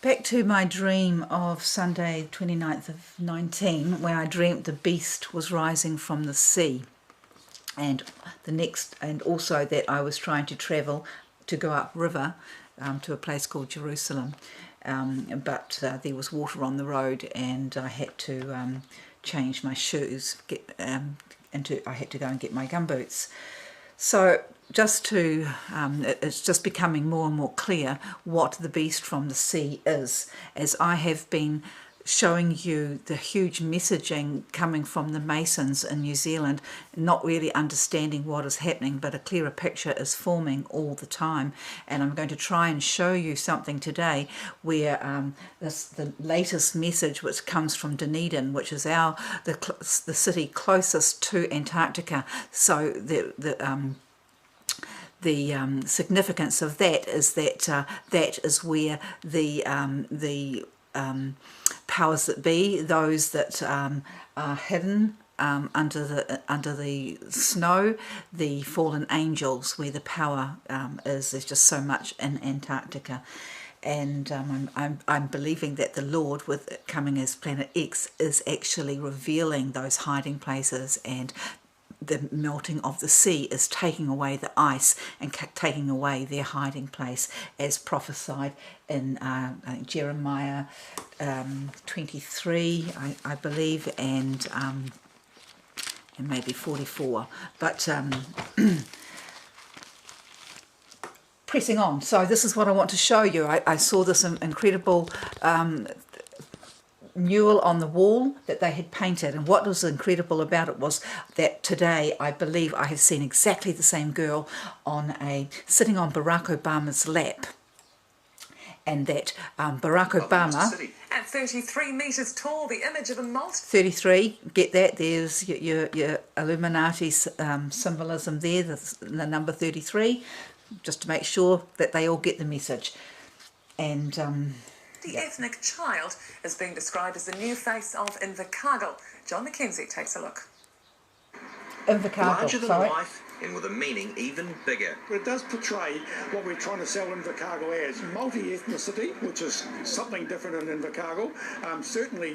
Back to my dream of Sunday 29th of 19, where I dreamt the beast was rising from the sea, and also that I was trying to travel to go upriver to a place called Jerusalem, but there was water on the road, and I had to change my shoes, I had to go and get my gumboots. So it's just becoming more and more clear what the beast from the sea is, as I have been showing you the huge messaging coming from the Masons in New Zealand, not really understanding what is happening, but a clearer picture is forming all the time. And I'm going to try and show you something today where the latest message, which comes from Dunedin, which is the city closest to Antarctica. So the significance of that is that that is where the powers that be, those that are hidden under the snow, the fallen angels, where the power is. There's just so much in Antarctica. And I'm believing that the Lord, with it coming as Planet X, is actually revealing those hiding places, and the melting of the sea is taking away the ice and taking away their hiding place, as prophesied in Jeremiah 23, I believe, and maybe 44. But pressing on. So this is what I want to show you. I saw this incredible mural on the wall that they had painted, and what was incredible about it was that today I believe I have seen exactly the same girl sitting on Barack Obama's lap, and that Barack Obama at 33 metres tall, the image of a multi 33, get that, there's your Illuminati symbolism there, the number 33, just to make sure that they all get the message. And the ethnic child is being described as the new face of Invercargill. John McKenzie takes a look. Larger than life and with a meaning even bigger. It does portray what we're trying to sell Invercargill as, multi-ethnicity, which is something different in Invercargill, certainly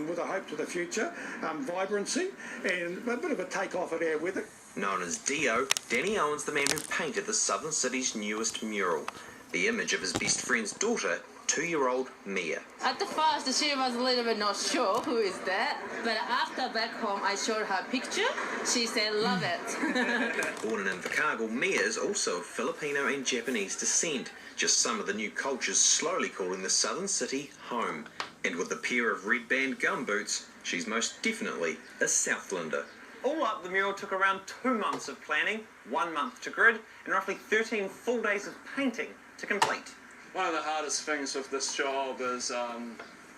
with a hope to the future, vibrancy, and a bit of a take-off at our weather. Known as Dio, Danny Owen's the man who painted the southern city's newest mural, the image of his best friend's daughter, 2-year-old Mia. At the first, she was a little bit not sure who is that, but after back home, I showed her picture. She said, love it. Born in Invercargill, Mia is also of Filipino and Japanese descent, just some of the new cultures slowly calling the southern city home. And with a pair of red band gumboots, she's most definitely a Southlander. All up, the mural took around 2 months of planning, 1 month to grid, and roughly 13 full days of painting to complete. One of the hardest things with this job is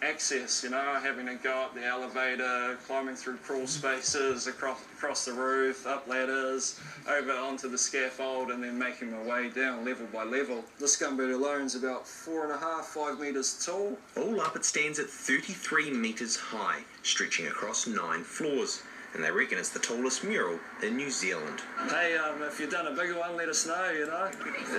access, having to go up the elevator, climbing through crawl spaces, across the roof, up ladders, over onto the scaffold, and then making my way down level by level. This gumboot alone is about 4.5, 5 metres tall. All up, it stands at 33 metres high, stretching across 9 floors. And they reckon it's the tallest mural in New Zealand. Hey, if you've done a bigger one, let us know,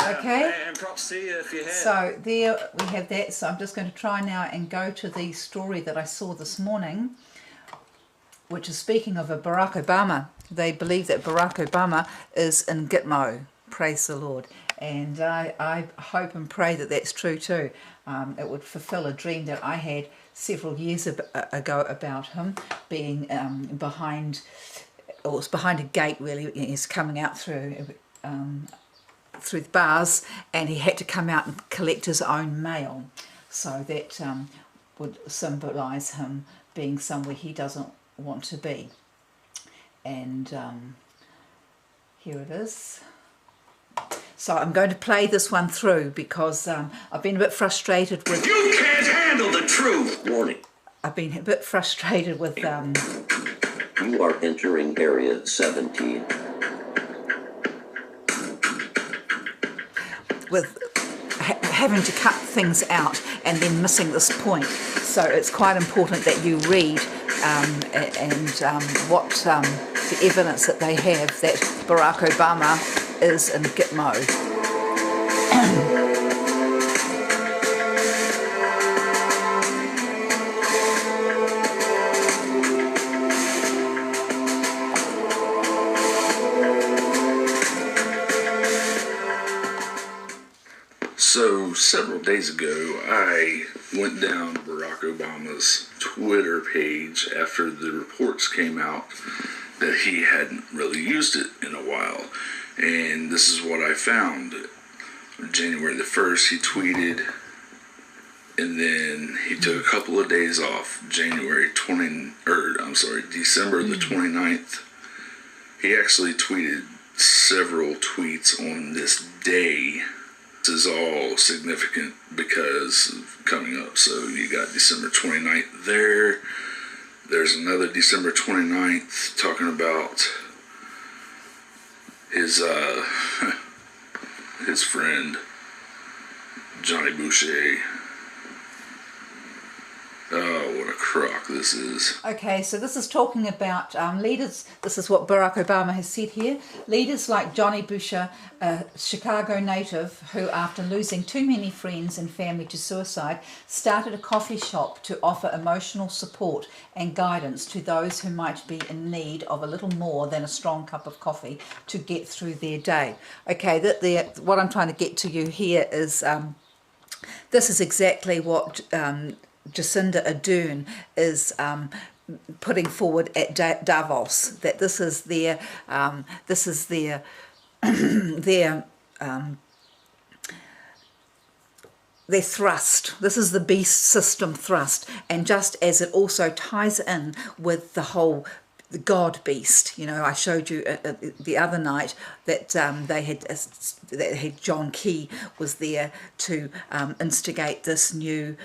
Okay. And props to you if you have. So there we have that. So I'm just going to try now and go to the story that I saw this morning, which is speaking of a Barack Obama. They believe that Barack Obama is in Gitmo. Praise the Lord. And I hope and pray that that's true too. It would fulfill a dream that I had several years ago about him being behind a gate, really. He's coming out through the bars, and he had to come out and collect his own mail. So that would symbolise him being somewhere he doesn't want to be. And here it is. So I'm going to play this one through because I've been a bit frustrated with... You can't handle the truth! Warning. I've been a bit frustrated with... You are entering Area 17. With having to cut things out and then missing this point. So it's quite important that you read what the evidence that they have that Barack Obama is in Gitmo. So several days ago, I went down Barack Obama's Twitter page after the reports came out that he hadn't really used it in a while. And this is what I found. January the 1st, he tweeted, and then he took a couple of days off. December the 29th. He actually tweeted several tweets on this day. This is all significant because coming up. So you got December 29th there. There's another December 29th talking about his his friend Johnny Boucher. Oh, what a crock this is. Okay, so this is talking about leaders. This is what Barack Obama has said here. Leaders like Johnny Boucher, a Chicago native who, after losing too many friends and family to suicide, started a coffee shop to offer emotional support and guidance to those who might be in need of a little more than a strong cup of coffee to get through their day. Okay, what I'm trying to get to you here is this is exactly what Jacinda Ardern is putting forward at Davos, that this is their their thrust. This is the beast system thrust, and just as it also ties in with the whole the God beast. You know, I showed you the other night that they had John Key was there to instigate this new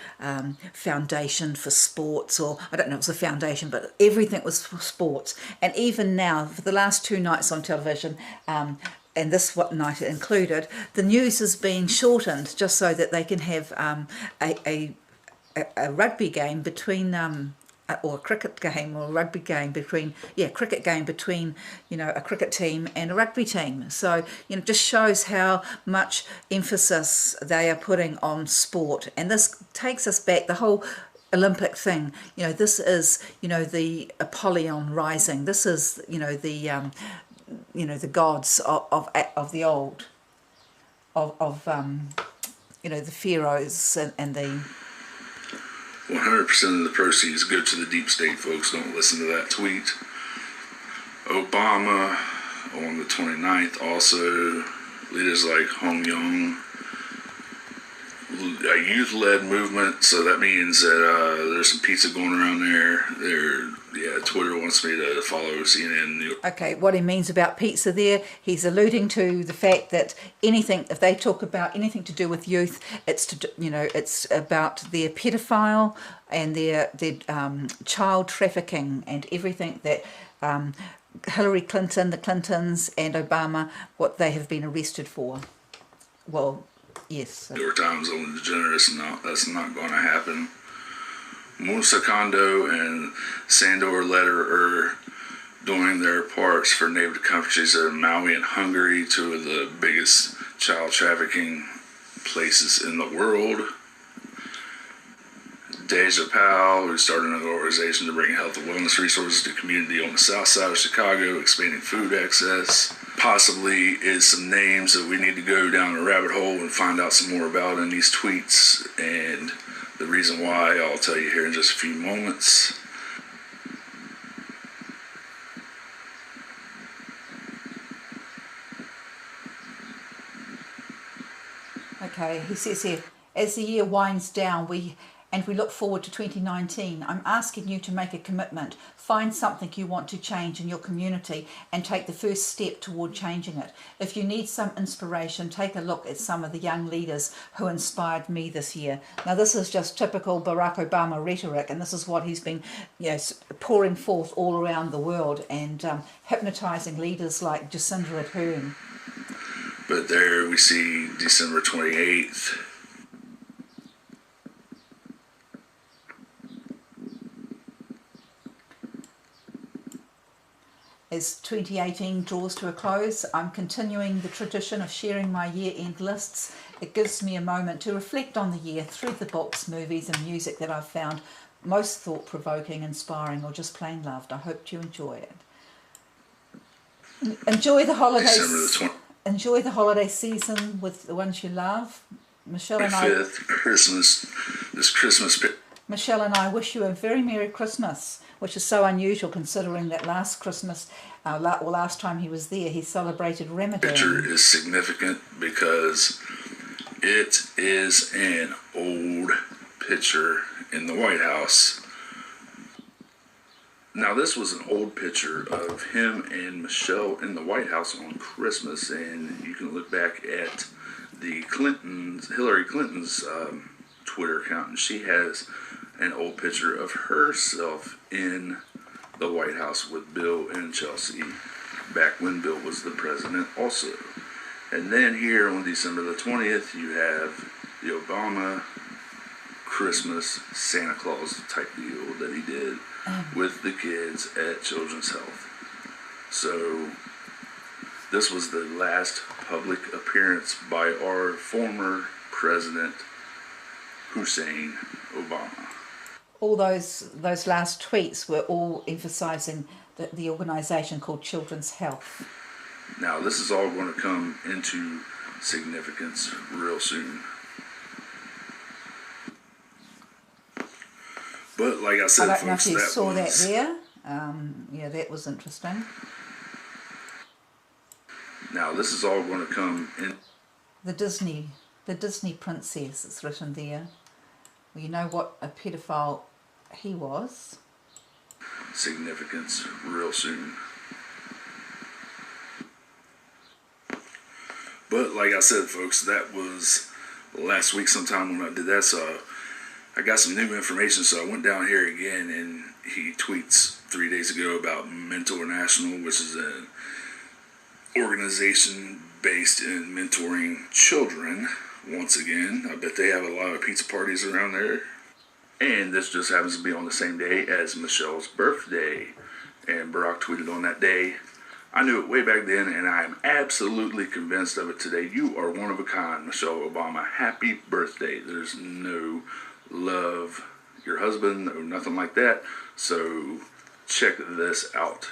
foundation for sports, or I don't know if it was a foundation, but everything was for sports. And even now, for the last 2 nights on television, and this night included, the news has been shortened just so that they can have a rugby game between or a cricket game or a rugby game between, cricket game between, you know, a cricket team and a rugby team. So, you know, just shows how much emphasis they are putting on sport. And this takes us back, the whole Olympic thing, you know, this is, you know, the Apollyon rising. This is, you know, the gods of the old, you know, the pharaohs and the 100% of the proceeds go to the deep state, folks. Don't listen to that tweet. Obama on the 29th, also leaders like Hong Yong, a youth-led movement, so that means that there's some pizza going around there. Twitter wants me to follow CNN New York. Okay, what he means about pizza there, he's alluding to the fact that anything, if they talk about anything to do with youth, it's it's about their pedophile and their child trafficking and everything that Hillary Clinton, the Clintons, and Obama, what they have been arrested for. Well, yes. New York Times on the degenerates, no, that's not going to happen. Musa Kondo and Sandor Lederer are doing their parts for neighboring countries in Maui and Hungary, 2 of the biggest child trafficking places in the world. Deja Powell, who's starting an organization to bring health and wellness resources to community on the south side of Chicago, expanding food access. Possibly is some names that we need to go down a rabbit hole and find out some more about in these tweets, and the reason why I'll tell you here in just a few moments. Okay, he says here, as the year winds down, we look forward to 2019, I'm asking you to make a commitment. Find something you want to change in your community and take the first step toward changing it. If you need some inspiration, take a look at some of the young leaders who inspired me this year. Now, this is just typical Barack Obama rhetoric, and this is what he's been, pouring forth all around the world and hypnotizing leaders like Jacinda Ardern. But there we see December 28th. As 2018 draws to a close, I'm continuing the tradition of sharing my year-end lists. It gives me a moment to reflect on the year through the books, movies and music that I've found most thought-provoking, inspiring or just plain loved. I hope you enjoy it. Enjoy the holidays. Enjoy the holiday season with the ones you love. Michelle and 5th Christmas, this Christmas. Michelle and I wish you a very Merry Christmas, which is so unusual considering that last Christmas, last time he was there, he celebrated Ramadan. Picture is significant because it is an old picture in the White House. Now, this was an old picture of him and Michelle in the White House on Christmas, and you can look back at the Hillary Clinton's Twitter account, and she has an old picture of herself in the White House with Bill and Chelsea, back when Bill was the president also. And then here on December the 20th, you have the Obama Christmas Santa Claus type deal that he did with the kids at Children's Health. So this was the last public appearance by our former president, Hussein Obama. All those last tweets were all emphasising the organisation called Children's Health. Now, this is all going to come into significance real soon. But like I said, I don't know folks, if you saw that was, there. Yeah, that was interesting. Now, this is all going to come in. The Disney princess, it's written there. Well, you know what a pedophile he was. Significance real soon. But like I said, folks, that was last week sometime when I did that, so I got some new information, so I went down here again, and he tweets 3 days ago about Mentor International, which is an organization based in mentoring children. Once again, I bet they have a lot of pizza parties around there. And this just happens to be on the same day as Michelle's birthday. And Barack tweeted on that day, "I knew it way back then, and I am absolutely convinced of it today. You are one of a kind, Michelle Obama. Happy birthday." There's no love your husband or nothing like that. So check this out.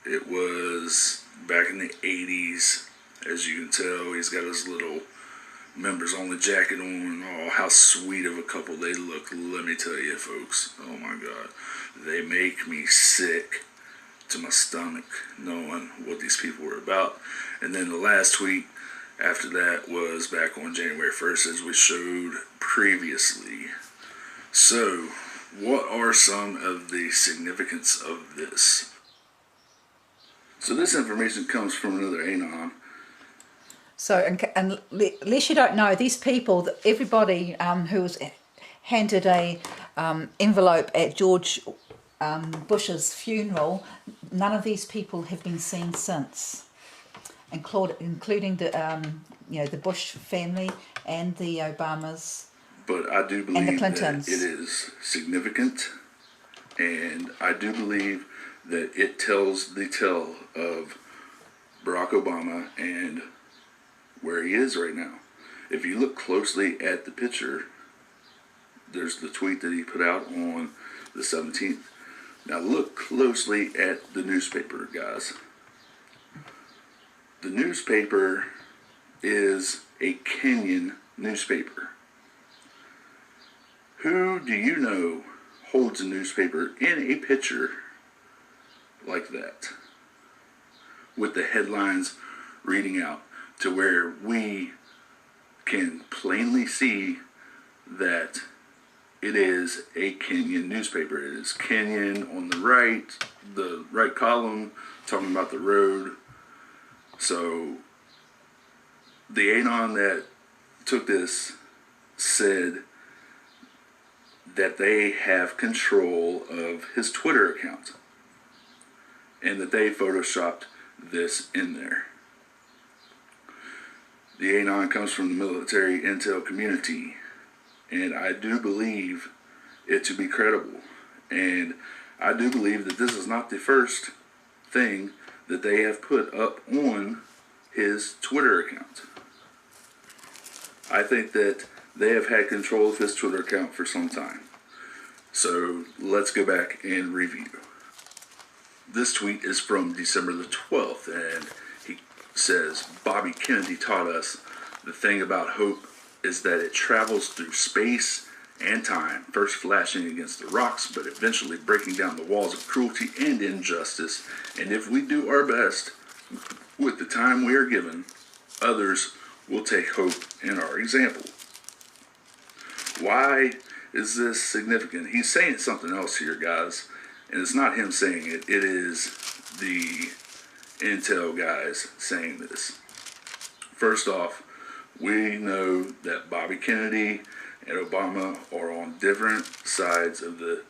It was back in the 80s. As you can tell, he's got his little members only jacket on. Oh, how sweet of a couple they look. Let me tell you, folks. Oh my God. They make me sick to my stomach knowing what these people were about. And then the last tweet after that was back on January 1st, as we showed previously. So, what are some of the significance of this? So this information comes from another Anon. So, and lest you don't know, these people, everybody who was handed a envelope at George Bush's funeral, none of these people have been seen since, including the Bush family and the Obamas. But I do believe and the that Clintons. it is significant, and I do believe that it tells the tale of Barack Obama and where he is right now. If you look closely at the picture, there's the tweet that he put out on the 17th. Now look closely at the newspaper, guys. The newspaper is a Kenyan newspaper. Who do you know holds a newspaper in a picture like that, with the headlines reading out to where we can plainly see that it is a Kenyan newspaper? It is Kenyan on the right column, talking about the road. So the Anon that took this said that they have control of his Twitter account and that they photoshopped this in there. The Anon comes from the military intel community, and I do believe it to be credible. And I do believe that this is not the first thing that they have put up on his Twitter account. I think that they have had control of his Twitter account for some time. So let's go back and review. This tweet is from December the 12th, and he says, "Bobby Kennedy taught us the thing about hope is that it travels through space and time, first flashing against the rocks, but eventually breaking down the walls of cruelty and injustice. And if we do our best with the time we are given, others will take hope in our example. Why is this significant? He's saying something else here, guys, and it's not him saying it. It is the intel guys saying this. First off, we know that Bobby Kennedy and Obama are on different sides of the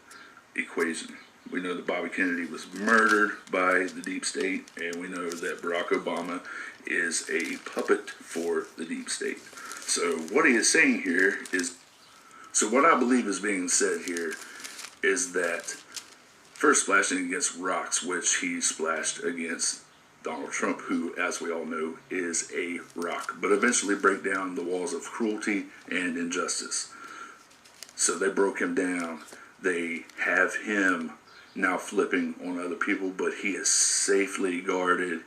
equation. We know that Bobby Kennedy was murdered by the deep state, and we know that Barack Obama is a puppet for the deep state. So what he is saying here is, so what I believe is being said here is that first splashing against rocks, which he splashed against Donald Trump, who, as we all know, is a rock, but eventually break down the walls of cruelty and injustice. So they broke him down. They have him now flipping on other people, but he is safely guarded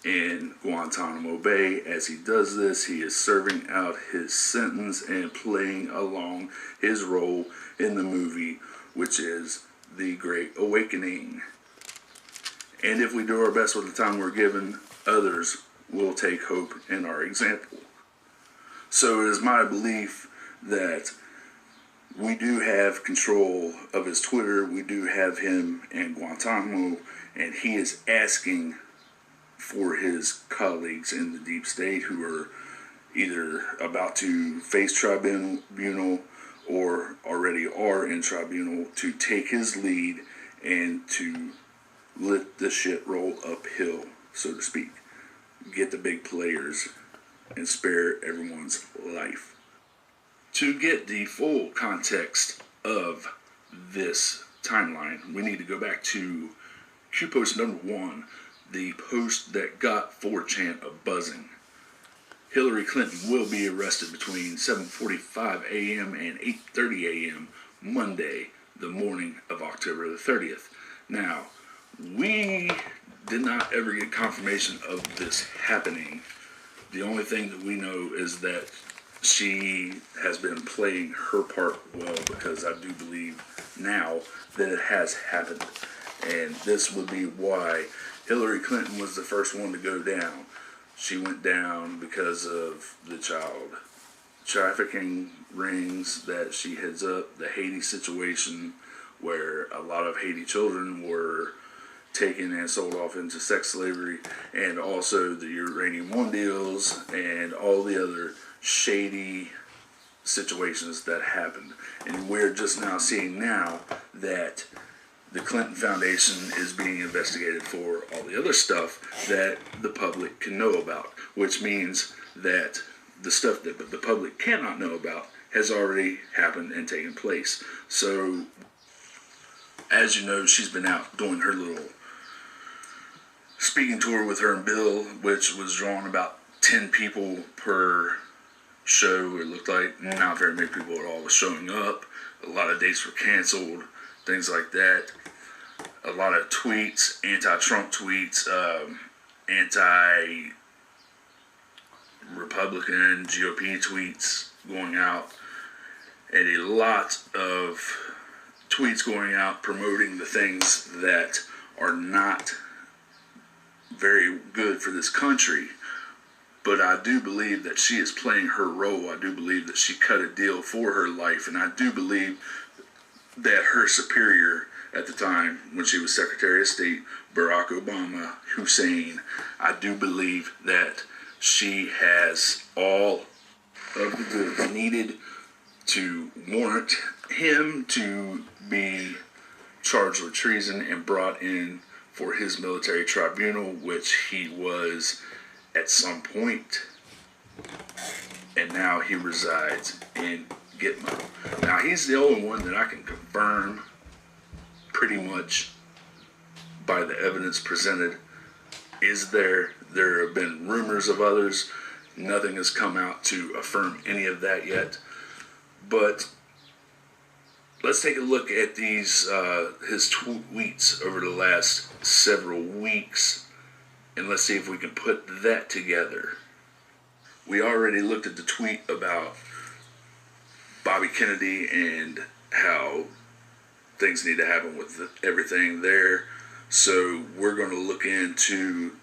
in Guantanamo Bay. As he does this, he is serving out his sentence and playing along his role in the movie, which is The Great Awakening. And if we do our best with the time we're given, others will take hope in our example. So it is my belief that we do have control of his Twitter. We do have him in Guantanamo, and he is asking for his colleagues in the deep state who are either about to face tribunal or already are in tribunal to take his lead and to let the shit roll uphill, so to speak. Get the big players and spare everyone's life. To get the full context of this timeline, we need to go back to Q post number 1, the post that got 4chan a buzzing. Hillary Clinton will be arrested between 7:45 a.m. and 8:30 a.m. Monday, the morning of October the 30th. Now, we did not ever get confirmation of this happening. The only thing that we know is that she has been playing her part well, because I do believe now that it has happened. And this would be why Hillary Clinton was the first one to go down. She went down because of the child trafficking rings that she heads up, the Haiti situation where a lot of Haiti children were taken and sold off into sex slavery, and also the Uranium One deals and all the other shady situations that happened. And we're just now seeing now that the Clinton Foundation is being investigated for all the other stuff that the public can know about, which means that the stuff that the public cannot know about has already happened and taken place. So, as you know, she's been out doing her little speaking tour with her and Bill, which was drawing about 10 people per show. It looked like not very many people at all was showing up. A lot of dates were canceled, things like that. A lot of tweets, anti-Trump tweets, anti-Republican GOP tweets going out, and a lot of tweets going out promoting the things that are not very good for this country. But I do believe that she is playing her role. I do believe that she cut a deal for her life, and I do believe that her superior at the time, when she was Secretary of State, Barack Obama Hussein, I do believe that she has all of the goods needed to warrant him to be charged with treason and brought in for his military tribunal, which he was at some point, and now he resides in Gitmo. Now, he's the only one that I can confirm pretty much by the evidence presented. There have been rumors of others. Nothing has come out to affirm any of that yet. But let's take a look at these his tweets over the last several weeks, and let's see if we can put that together. We already looked at the tweet about Bobby Kennedy and how things need to happen with everything there. So we're going to look into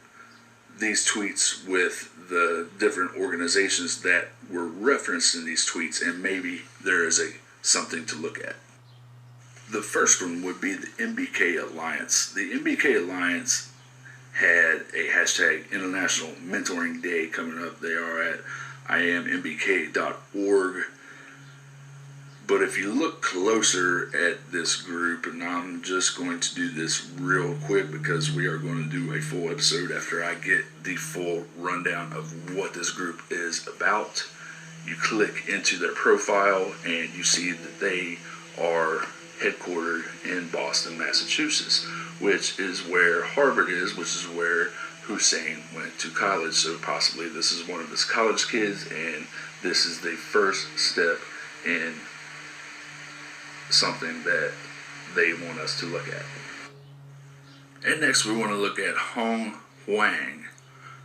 these tweets with the different organizations that were referenced in these tweets, and maybe there is something to look at. The first one would be the MBK Alliance. The MBK Alliance had a hashtag International Mentoring Day coming up. They are at IamMBK.org. But if you look closer at this group, and I'm just going to do this real quick because we are going to do a full episode after I get the full rundown of what this group is about. You click into their profile and you see that they are headquartered in Boston, Massachusetts, which is where Harvard is, which is where Hussein went to college. So possibly this is one of his college kids, and this is the first step in something that they want us to look at. And next we want to look at Hong Huang,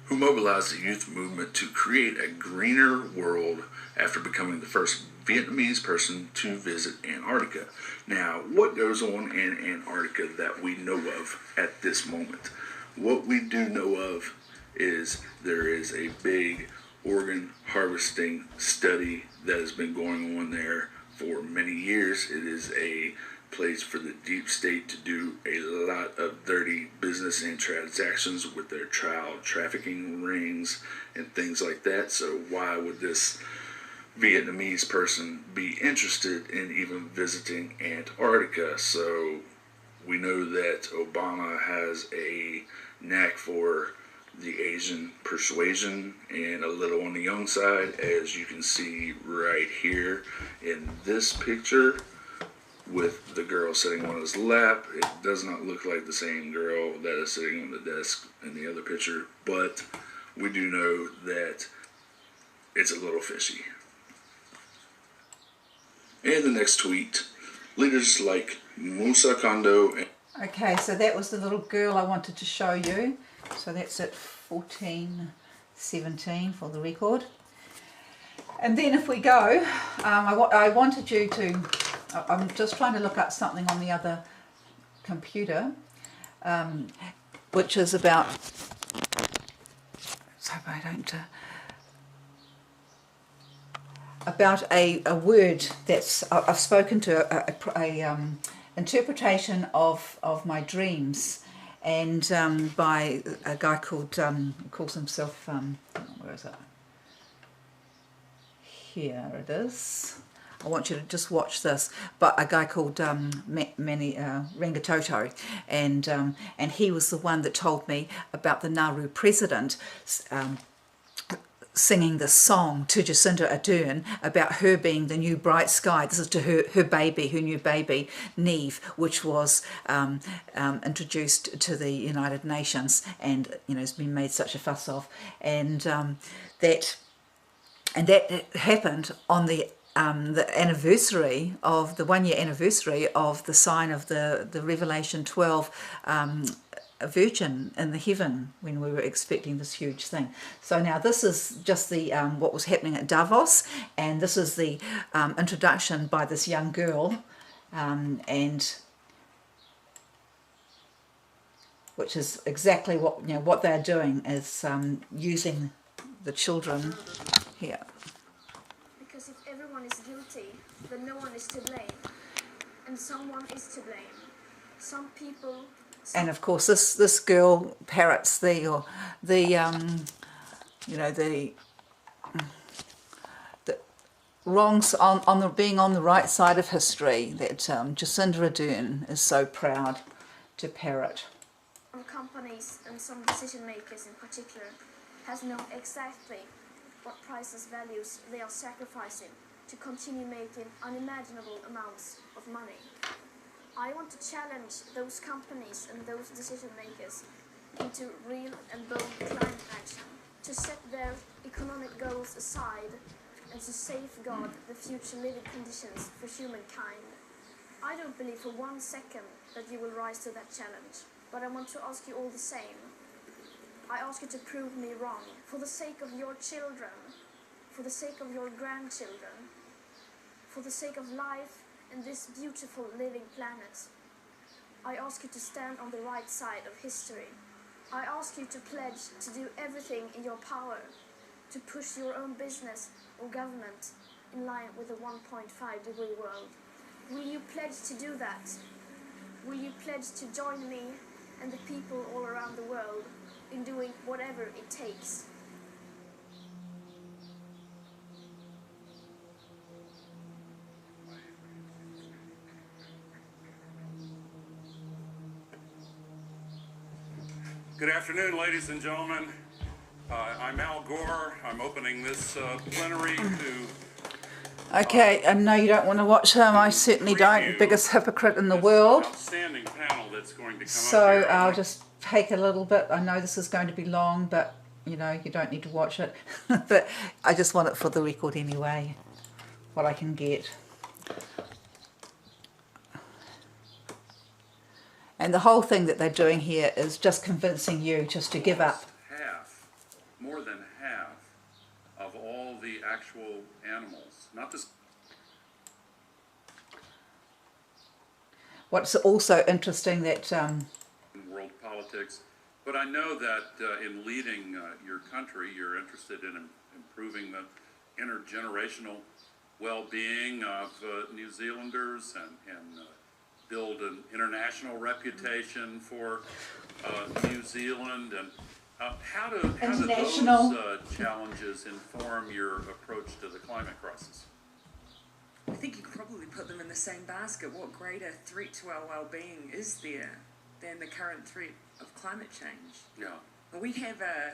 who mobilized the youth movement to create a greener world after becoming the first Vietnamese person to visit Antarctica. Now, what goes on in Antarctica that we know of at this moment? What we do know of is there is a big organ harvesting study that has been going on there for many years. It is a place for the deep state to do a lot of dirty business and transactions with their child trafficking rings and things like that. So why would this Vietnamese person be interested in even visiting Antarctica? So we know that Obama has a knack for the Asian persuasion and a little on the young side, as you can see right here in this picture with the girl sitting on his lap. It does not look like the same girl that is sitting on the desk in the other picture, but we do know that it's a little fishy. And the next tweet, leaders like Musa Kondo. Okay, so that was the little girl I wanted to show you. So that's at 14:17 for the record. And then if we go, I wanted you to, I'm just trying to look up something on the other computer, which is about, so I don't, about a word that's, I've spoken to a interpretation of my dreams, and by a guy called, calls himself, where is it? Here it is. I want you to just watch this. But a guy called Rangitoto, and he was the one that told me about the Nauru president singing this song to Jacinda Ardern about her being the new bright sky. This is to her baby, her new baby, Neve, which was introduced to the United Nations, and has been made such a fuss of, and that happened on the anniversary of the 1 year anniversary of the sign of the Revelation 12 Virgin in the heaven, when we were expecting this huge thing. So now this is just the what was happening at Davos, and this is the introduction by this young girl, and which is exactly what they're doing is using the children here. Because if everyone is guilty, then no one is to blame, and someone is to blame. Some people. And of course, this girl parrots the wrongs on the being on the right side of history that Jacinda Ardern is so proud to parrot. Companies and some decision makers in particular has known exactly what priceless values they are sacrificing to continue making unimaginable amounts of money. I want to challenge those companies and those decision makers into real and bold climate action, to set their economic goals aside and to safeguard the future living conditions for humankind. I don't believe for 1 second that you will rise to that challenge, but I want to ask you all the same. I ask you to prove me wrong, for the sake of your children, for the sake of your grandchildren, for the sake of life and this beautiful living planet. I ask you to stand on the right side of history. I ask you to pledge to do everything in your power to push your own business or government in line with the 1.5-degree world. Will you pledge to do that? Will you pledge to join me and the people all around the world in doing whatever it takes? Good afternoon, ladies and gentlemen. I'm Al Gore. I'm opening this plenary to... Okay, and no, you don't want to watch them. I certainly don't. Biggest hypocrite in the world. Outstanding panel that's going to come So up here. I'll just take a little bit. I know this is going to be long, but you know, you don't need to watch it. But I just want it for the record anyway, what I can get. And the whole thing that they're doing here is just convincing you just to give up. More than half of all the actual animals, not just... What's also interesting that... world politics, but I know that in leading your country, you're interested in improving the intergenerational well-being of New Zealanders and build an international reputation for New Zealand. And how do those challenges inform your approach to the climate crisis? I think you could probably put them in the same basket. What greater threat to our well-being is there than the current threat of climate change? Yeah. Well, we have a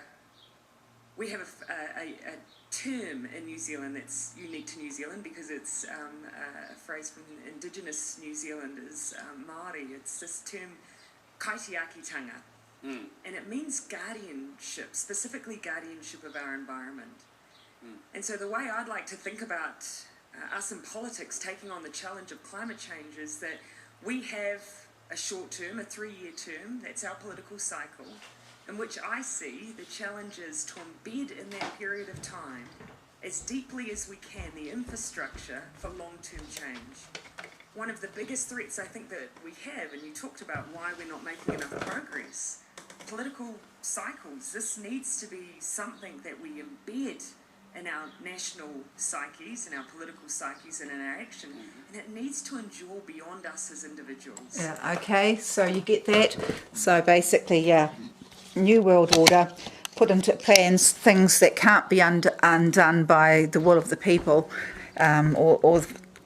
term in New Zealand that's unique to New Zealand because it's a phrase from Indigenous New Zealanders, Māori. It's this term, kaitiakitanga. And it means guardianship, specifically guardianship of our environment. And so the way I'd like to think about us in politics taking on the challenge of climate change is that we have a short term, a 3-year term, that's our political cycle, in which I see the challenge is to embed in that period of time as deeply as we can the infrastructure for long-term change. One of the biggest threats I think that we have, and you talked about why we're not making enough progress, political cycles. This needs to be something that we embed in our national psyches, in our political psyches, and in our action, and it needs to endure beyond us as individuals. Yeah, okay, so you get that. So basically, yeah, New World Order, put into plans things that can't be undone by the will of the people or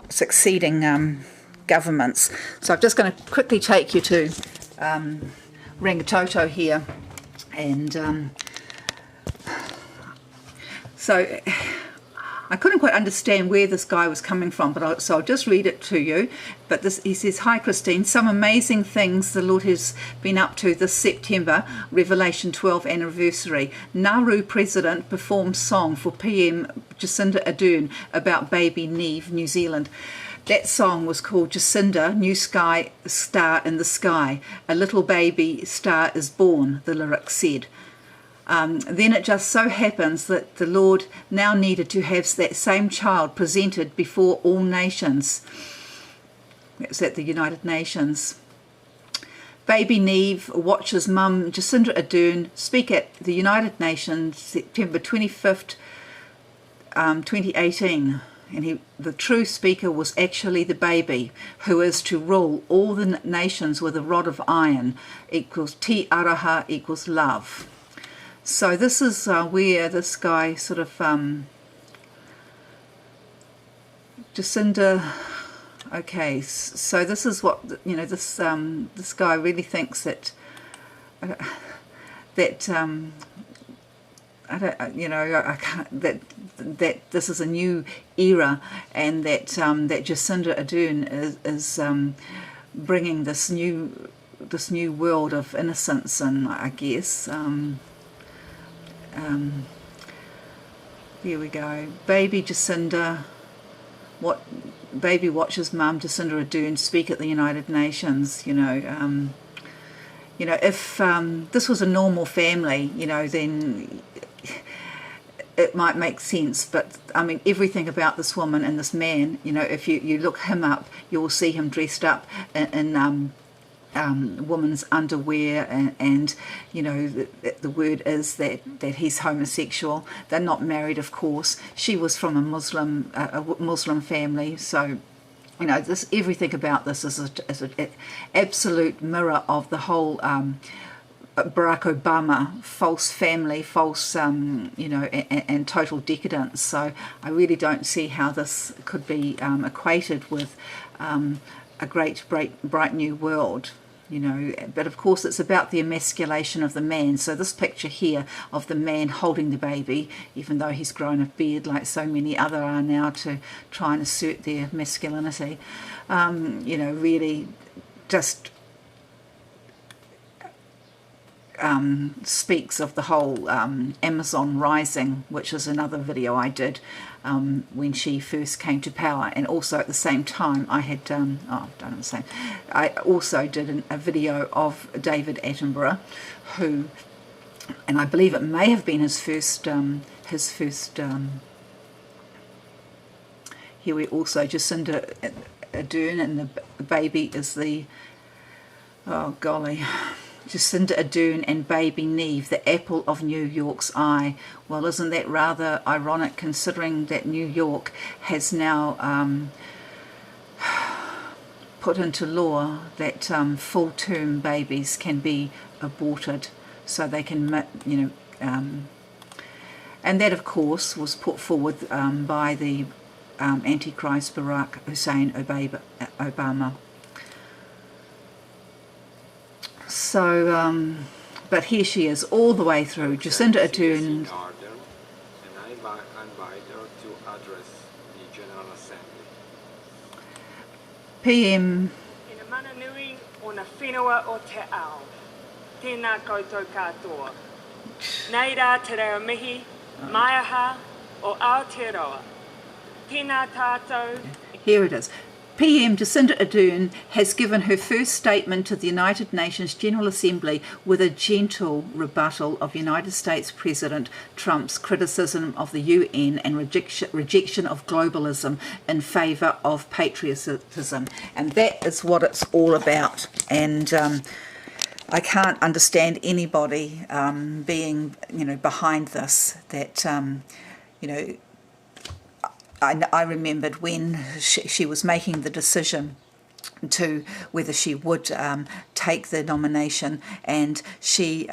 succeeding governments. So I'm just going to quickly take you to Rangitoto here, and so I couldn't quite understand where this guy was coming from, but so I'll just read it to you. But he says, "Hi Christine, some amazing things the Lord has been up to this September, Revelation 12 anniversary. Nauru President performed song for PM Jacinda Ardern about baby Neve, New Zealand. That song was called Jacinda, New Sky, Star in the Sky. A little baby star is born," the lyrics said. Then it just so happens that the Lord now needed to have that same child presented before all nations. That's at the United Nations. Baby Neve watches mum Jacinda Ardern speak at the United Nations September 25th, 2018. And the true speaker was actually the baby, who is to rule all the nations with a rod of iron, equals Te Araha equals love. So this is where this guy sort of, Jacinda, okay, so this is what, you know, this guy really thinks that, I don't, you know, I can't, that this is a new era, and that that Jacinda Ardern is bringing this new world of innocence, and I guess here we go. Baby Jacinda, baby watches mum Jacinda Ardern speak at the United Nations. You know, if this was a normal family, you know, then it might make sense, but I mean everything about this woman and this man, you know, if you look him up, you will see him dressed up in woman's underwear, and you know the word is that he's homosexual. They're not married, of course. She was from a Muslim family, so you know this, everything about this is an absolute mirror of the whole Barack Obama false family, false you know, and total decadence. So I really don't see how this could be equated with a great bright new world, you know. But of course it's about the emasculation of the man. So this picture here of the man holding the baby, even though he's grown a beard like so many other are now to try and assert their masculinity, you know, really just speaks of the whole Amazon rising, which is another video I did when she first came to power. And also at the same time I had I also did a video of David Attenborough, who, and I believe it may have been his first here we also Jacinda Ardern, and the baby is the, oh golly, Jacinda Ardern and baby Neve, the apple of New York's eye. Well, isn't that rather ironic, considering that New York has now put into law that full-term babies can be aborted, so they can, you know, and that of course was put forward by the Antichrist Barack Hussein Obama. So, but here she is all the way through, Jacinda Ardern. And I invite her to address the General Assembly. PM. Ina mana nui o na whenua o te ao. Tēnā koutou katoa. Nei rā te reo mihi, mai aha o Aotearoa. Tēnā tātou. Here it is. PM Jacinda Ardern has given her first statement to the United Nations General Assembly with a gentle rebuttal of United States President Trump's criticism of the UN and rejection of globalism in favour of patriotism. And that is what it's all about. And I can't understand anybody being, you know, behind this, that, you know, I remembered when she was making the decision to whether she would take the nomination, and she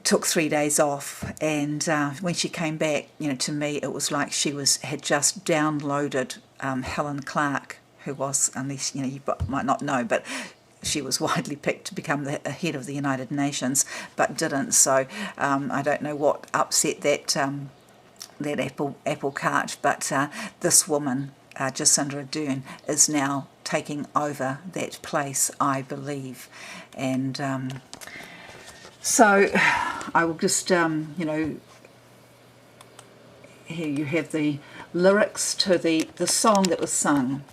took 3 days off, and when she came back, you know, to me it was like she had just downloaded Helen Clark, who was, unless, you know, you might not know, but she was widely picked to become the head of the United Nations, but didn't. So I don't know what upset that that apple cart, but this woman, Jacinda Ardern, is now taking over that place, I believe. And so I will just, you know, here you have the lyrics to the song that was sung.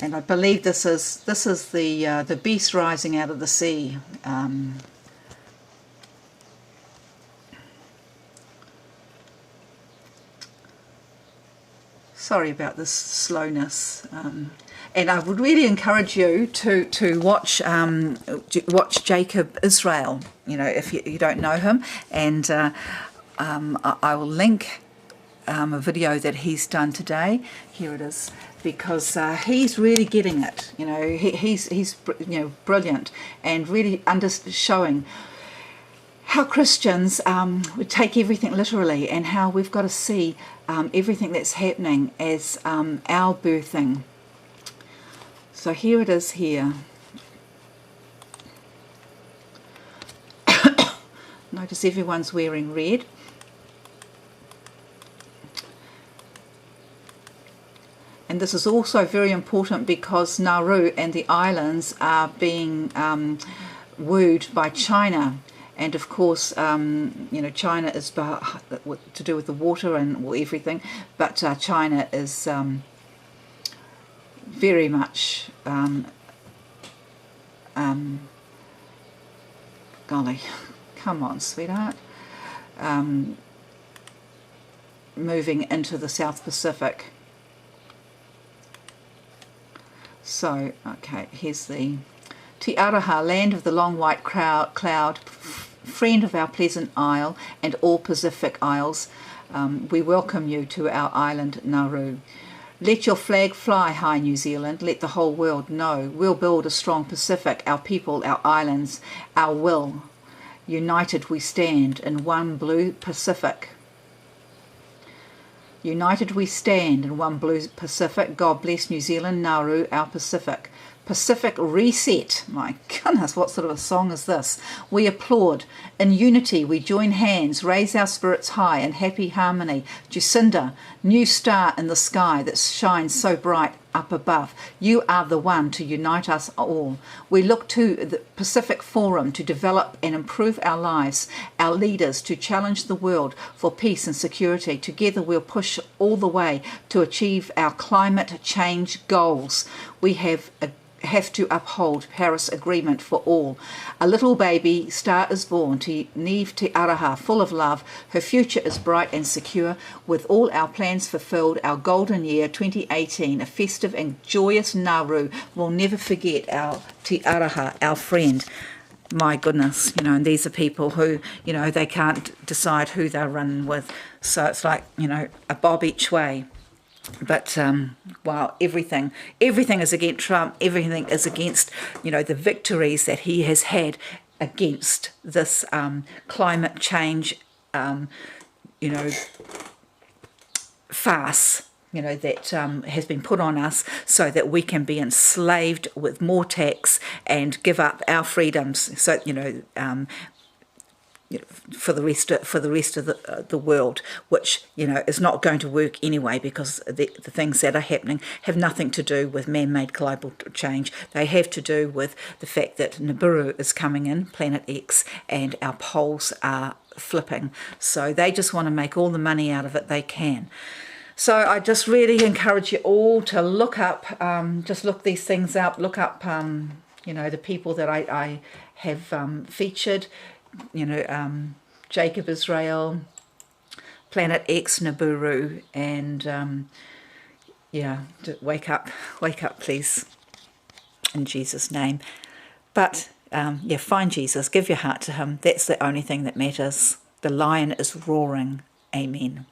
And I believe this is the beast rising out of the sea. Sorry about this slowness, and I would really encourage you to watch Jacob Israel. You know, if you don't know him, and I will link a video that he's done today. Here it is, because he's really getting it. You know, he's you know, brilliant, and really showing how Christians would take everything literally, and how we've got to see everything that's happening as our birthing. So here it is here. Notice everyone's wearing red. And this is also very important because Nauru and the islands are being wooed by China. And of course, you know, China is to do with the water and everything, but China is very much, golly, come on, sweetheart. moving into the South Pacific. So, okay, here's the Te Araha, land of the long white cloud, friend of our pleasant isle and all Pacific isles. We welcome you to our island Nauru. Let your flag fly high, New Zealand. Let the whole world know. We'll build a strong Pacific, our people, our islands, our will. United we stand in one blue Pacific. United we stand in one blue Pacific. God bless New Zealand, Nauru, our Pacific. Pacific Reset. My goodness, what sort of a song is this? We applaud. In unity, we join hands, raise our spirits high in happy harmony. Jacinda, new star in the sky that shines so bright up above. You are the one to unite us all. We look to the Pacific Forum to develop and improve our lives, our leaders to challenge the world for peace and security. Together we'll push all the way to achieve our climate change goals. We have to uphold Paris Agreement for all. A little baby star is born to Neve Te Araha, full of love. Her future is bright and secure. With all our plans fulfilled, our golden year 2018, a festive and joyous Nauru. We'll never forget our Te Araha, our friend. My goodness, you know, and these are people who, you know, they can't decide who they're running with. So it's like, you know, a bob each way. But, wow, everything is against Trump. Everything is against, you know, the victories that he has had against this climate change, you know, farce, you know, that has been put on us so that we can be enslaved with more tax and give up our freedoms. So, you know, for the rest of the world, which, you know, is not going to work anyway, because the things that are happening have nothing to do with man-made global change. They have to do with the fact that Nibiru is coming in, Planet X, and our poles are flipping. So they just want to make all the money out of it they can. So I just really encourage you all to look up, just look these things up, look up, you know, the people that I have featured. You know, Jacob Israel, Planet X, Nibiru, and yeah, wake up, please, in Jesus' name. But yeah, find Jesus, give your heart to him. That's the only thing that matters. The lion is roaring. Amen.